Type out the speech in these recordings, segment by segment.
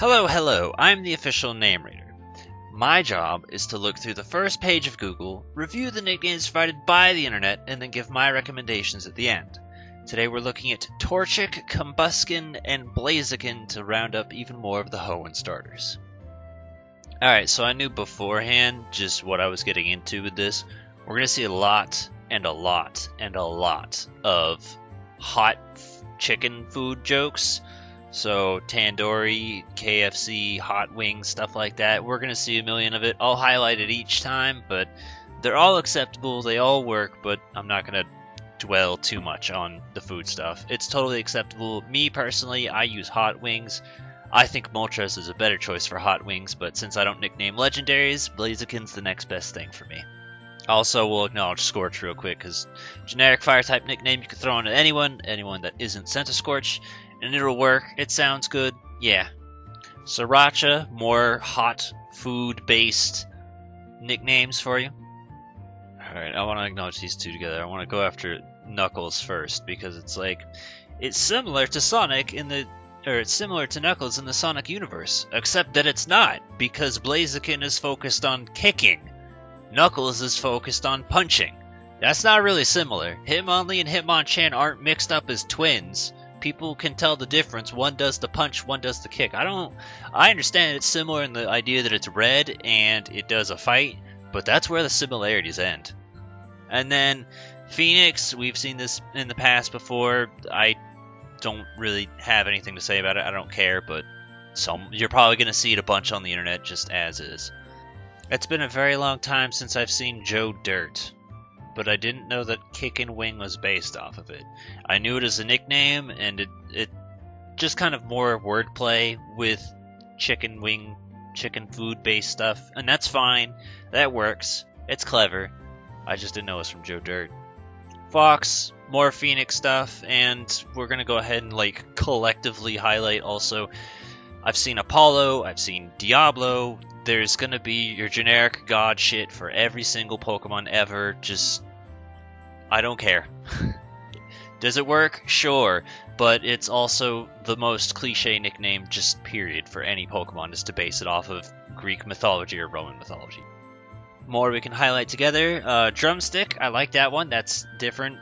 Hello, I'm the official name reader. My job is to look through the first page of Google, review the nicknames provided by the internet, and then give my recommendations at the end. Today we're looking at Torchic, Combusken, and Blaziken to round up even more of the Hoenn starters. Alright, so I knew beforehand just what I was getting into with this. We're going to see a lot of hot chicken food jokes. So tandoori, KFC, hot wings, stuff like that. We're going to see a million of it. I'll highlight it each time, but they're all acceptable. They all work, but I'm not going to dwell too much on the food stuff. It's totally acceptable. Me personally, I use hot wings. I think Moltres is a better choice for hot wings, but since I don't nickname legendaries, Blaziken's the next best thing for me. Also, we'll acknowledge Scorch real quick, because generic fire type nickname you can throw on to anyone that isn't Scorch, and it'll work. It sounds good. Yeah. Sriracha, more hot food-based nicknames for you. Alright, I want to acknowledge these two together. I want to go after Knuckles first, because it's similar to Sonic it's similar to Knuckles in the Sonic universe, except that it's not, because Blaziken is focused on kicking. Knuckles is focused on punching. That's not really similar. Hitmonlee and Hitmonchan aren't mixed up as twins. People can tell the difference. One does the punch, one does the kick. I understand it's similar in the idea that it's red and it does a fight, but that's where the similarities end. And then Phoenix, we've seen this in the past before. I don't really have anything to say about it. I don't care, but you're probably going to see it a bunch on the internet just as is. It's been a very long time since I've seen Joe Dirt, but I didn't know that Kickin' Wing was based off of it. I knew it as a nickname, and it just kind of more wordplay with chicken food based stuff, and that's fine. That works. It's clever. I just didn't know it was from Joe Dirt. Fox, more Phoenix stuff, and we're gonna go ahead and collectively highlight also. I've seen Apollo, I've seen Diablo. There's gonna be your generic god shit for every single Pokemon ever. Just, I don't care. Does it work? Sure. But it's also the most cliche nickname, just period, for any Pokemon, is to base it off of Greek mythology or Roman mythology. More we can highlight together. Drumstick, I like that one. That's different,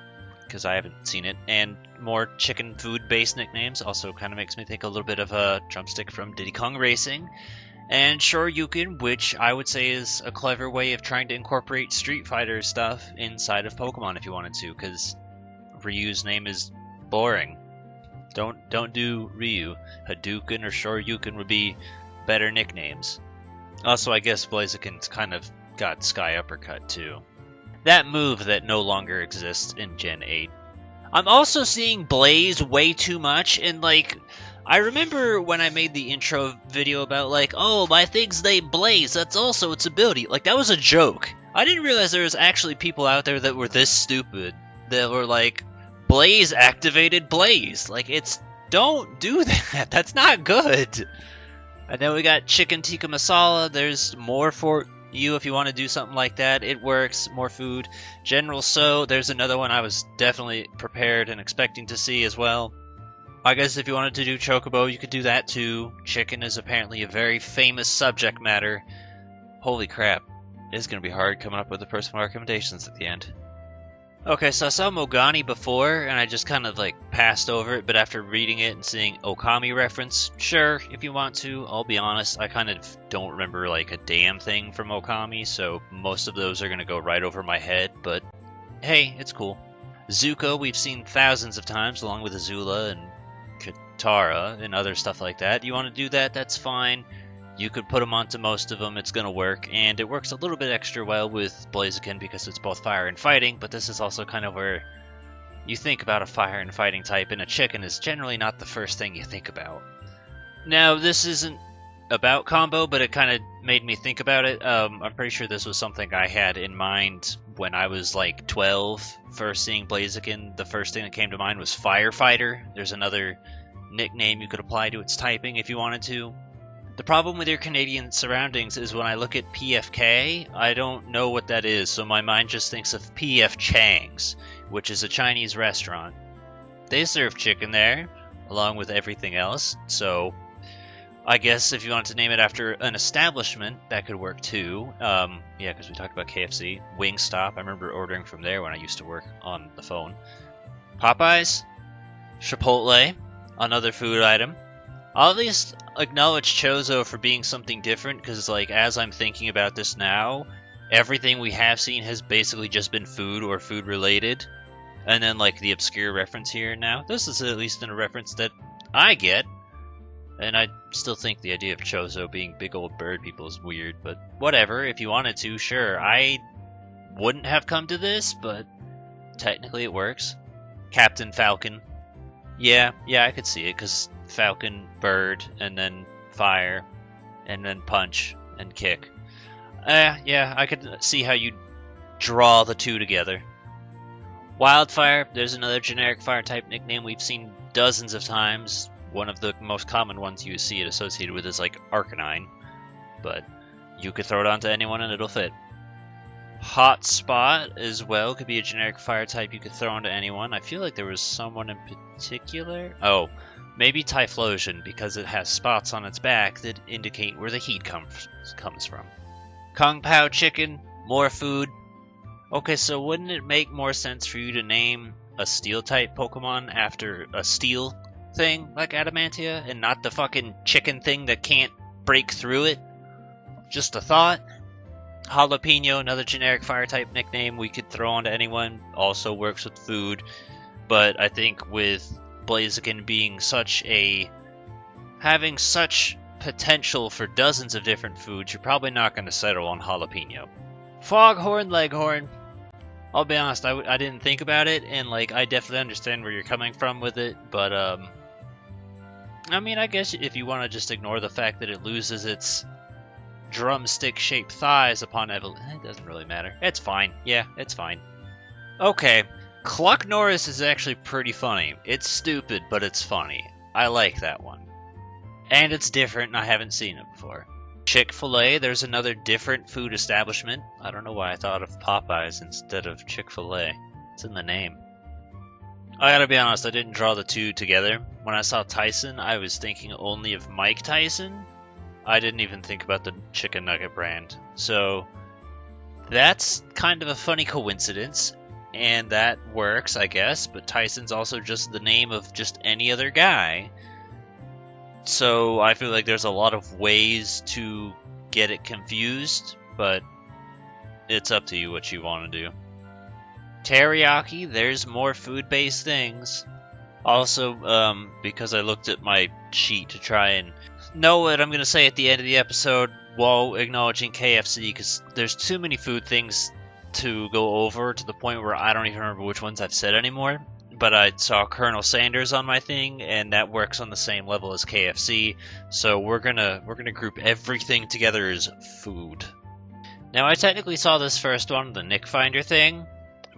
because I haven't seen it. And more chicken food based nicknames also kind of makes me think a little bit of a Drumstick from Diddy Kong Racing. And Shoryuken, which I would say is a clever way of trying to incorporate Street Fighter stuff inside of Pokemon if you wanted to, because Ryu's name is boring. Don't do Ryu. Hadouken or Shoryuken would be better nicknames. Also, I guess Blaziken's kind of got Sky Uppercut too. That move that no longer exists in Gen 8. I'm also seeing Blaze way too much, and I remember when I made the intro video about oh, my thing's named Blaze, that's also its ability. That was a joke. I didn't realize there was actually people out there that were this stupid, that were Blaze activated Blaze. Don't do that. That's not good. And then we got Chicken Tikka Masala. There's more for you if you want to do something like that. It works. More food. General So, there's another one I was definitely prepared and expecting to see as well. I guess if you wanted to do Chocobo, you could do that too. Chicken is apparently a very famous subject matter. Holy crap. It's going to be hard coming up with the personal recommendations at the end. Okay, so I saw Mogami before, and I just kind of passed over it, but after reading it and seeing Okami reference, sure, if you want to. I'll be honest, I kind of don't remember a damn thing from Okami, so most of those are going to go right over my head, but hey, it's cool. Zuko, we've seen thousands of times, along with Azula and Katara and other stuff like that. You want to do that, that's fine. You could put them onto most of them, it's going to work, and it works a little bit extra well with Blaziken because it's both fire and fighting, but this is also kind of where you think about a fire and fighting type, and a chicken is generally not the first thing you think about. Now, this isn't about combo, but it kind of made me think about it. I'm pretty sure this was something I had in mind when I was 12, first seeing Blaziken. The first thing that came to mind was Firefighter. There's another nickname you could apply to its typing if you wanted to. The problem with your Canadian surroundings is when I look at PFK, I don't know what that is, so my mind just thinks of PF Chang's, which is a Chinese restaurant. They serve chicken there, along with everything else, so I guess if you wanted to name it after an establishment, that could work too. Yeah, because we talked about KFC. Wingstop, I remember ordering from there when I used to work on the phone. Popeyes, Chipotle, another food item. I'll at least acknowledge Chozo for being something different, because like as I'm thinking about this now, everything we have seen has basically just been food or food related. And then like the obscure reference here now, this is at least in a reference that I get. And I still think the idea of Chozo being big old bird people is weird, but whatever, if you wanted to, sure. I wouldn't have come to this, but technically it works. Captain Falcon. Yeah, I could see it, because Falcon, bird, and then fire, and then punch, and kick. Yeah, I could see how you'd draw the two together. Wildfire, there's another generic fire type nickname we've seen dozens of times. One of the most common ones you see it associated with is like Arcanine, but you could throw it onto anyone and it'll fit. Hot Spot as well could be a generic fire type you could throw onto anyone. I feel like there was someone in particular. Oh, maybe Typhlosion, because it has spots on its back that indicate where the heat comes from. Kung Pao Chicken, more food. Okay, so wouldn't it make more sense for you to name a steel type Pokemon after a steel thing like Adamantia and not the fucking chicken thing that can't break through it? Just a thought. Jalapeno, another generic fire type nickname we could throw onto anyone, also works with food, but I think with Blaziken being having such potential for dozens of different foods, you're probably not going to settle on jalapeno. Foghorn Leghorn. I'll be honest, I didn't think about it, and like I definitely understand where you're coming from with it, but I mean, I guess if you want to just ignore the fact that it loses its drumstick-shaped thighs upon evolution, it doesn't really matter. It's fine. Yeah, it's fine. Okay, Cluck Norris is actually pretty funny. It's stupid, but it's funny. I like that one. And it's different, and I haven't seen it before. Chick-fil-A, there's another different food establishment. I don't know why I thought of Popeyes instead of Chick-fil-A. It's in the name. I gotta be honest, I didn't draw the two together. When I saw Tyson, I was thinking only of Mike Tyson. I didn't even think about the chicken nugget brand. So that's kind of a funny coincidence, and that works, I guess, but Tyson's also just the name of just any other guy. So I feel like there's a lot of ways to get it confused, but it's up to you what you want to do. Teriyaki, there's more food-based things. Also, because I looked at my sheet to try and know what I'm going to say at the end of the episode while acknowledging KFC, because there's too many food things to go over to the point where I don't even remember which ones I've said anymore. But I saw Colonel Sanders on my thing, and that works on the same level as KFC, so we're gonna group everything together as food. Now, I technically saw this first one, the Nick Finder thing,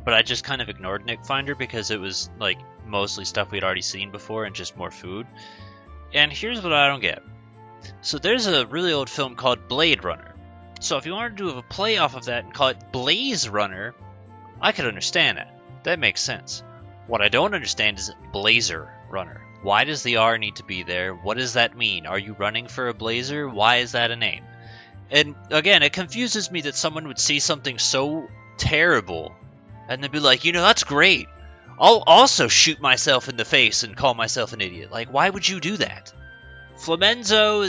but I just kind of ignored Nick Finder because it was like mostly stuff we'd already seen before and just more food. And here's what I don't get. So there's a really old film called Blade Runner. So if you wanted to do a play off of that and call it Blaze Runner, I could understand that. That makes sense. What I don't understand is Blazer Runner. Why does the R need to be there? What does that mean? Are you running for a blazer? Why is that a name? And again, it confuses me that someone would see something so terrible and then be like, you know, that's great. I'll also shoot myself in the face and call myself an idiot. Like, why would you do that? Flamenzo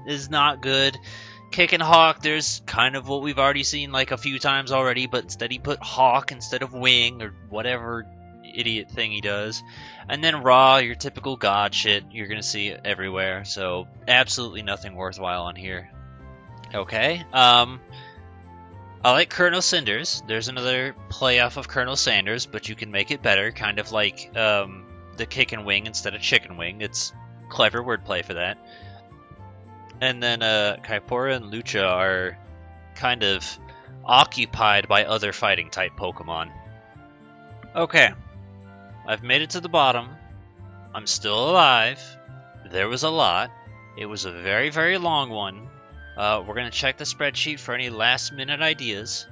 is not good. Kick and Hawk, there's kind of what we've already seen like a few times already, but instead he put Hawk instead of Wing or whatever idiot thing he does. And then Raw, your typical god shit you're gonna see everywhere, so absolutely nothing worthwhile on here. Okay, I like Colonel Cinders. There's another play off of Colonel Sanders, but you can make it better, kind of like the Kick and Wing instead of Chicken Wing. It's clever wordplay for that. And then Kaipora and Lucha are kind of occupied by other fighting type Pokemon. Okay, I've made it to the bottom. I'm still alive. There was a lot. It was a very, very long one. We're going to check the spreadsheet for any last minute ideas.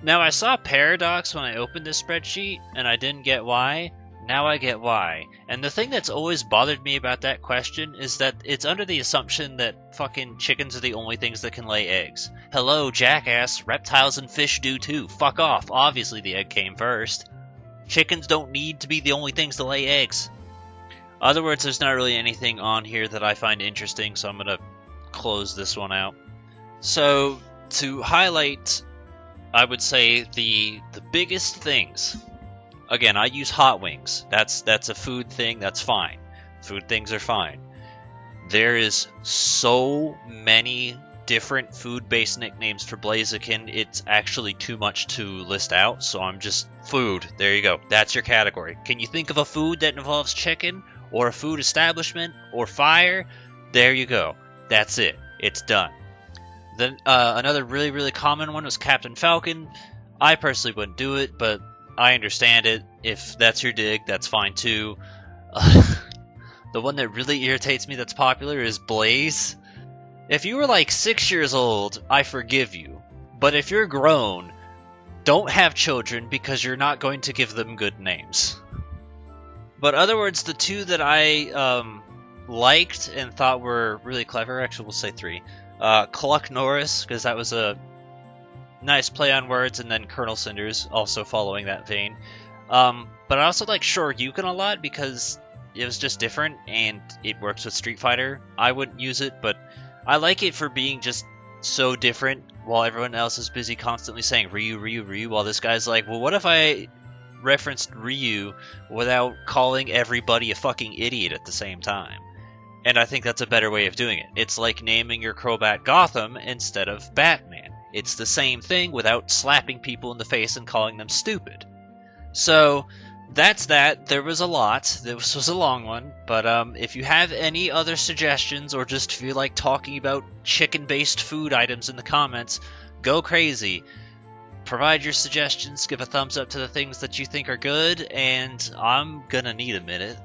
Now, I saw Paradox when I opened this spreadsheet, and I didn't get why. Now I get why. And the thing that's always bothered me about that question is that it's under the assumption that fucking chickens are the only things that can lay eggs. Hello, jackass. Reptiles and fish do too. Fuck off. Obviously the egg came first. Chickens don't need to be the only things to lay eggs. In other words, there's not really anything on here that I find interesting, so I'm gonna close this one out. So, to highlight, I would say the biggest things. Again, I use hot wings. That's a food thing. That's fine. Food things are fine. There is so many different food-based nicknames for Blaziken. It's actually too much to list out. So I'm just food. There you go. That's your category. Can you think of a food that involves chicken, or a food establishment, or fire? There you go. That's it. It's done. Then another really, really common one was Captain Falcon. I personally wouldn't do it, but I understand it. If that's your dig, that's fine too. The one that really irritates me that's popular is Blaze. If you were like 6 years old, I forgive you. But if you're grown, don't have children because you're not going to give them good names. But other words, the two that I liked and thought were really clever, actually we'll say three. Cluck Norris, because that was a nice play on words, and then Colonel Cinders, also following that vein. But I also like Shoryuken a lot because it was just different, and it works with Street Fighter. I wouldn't use it, but I like it for being just so different, while everyone else is busy constantly saying Ryu, Ryu, Ryu, while this guy's like, well, what if I referenced Ryu without calling everybody a fucking idiot at the same time? And I think that's a better way of doing it. It's like naming your Crobat Gotham instead of Batman. It's the same thing without slapping people in the face and calling them stupid. So, that's that. There was a lot. This was a long one. But if you have any other suggestions or just feel like talking about chicken-based food items in the comments, go crazy. Provide your suggestions, give a thumbs up to the things that you think are good, and I'm gonna need a minute.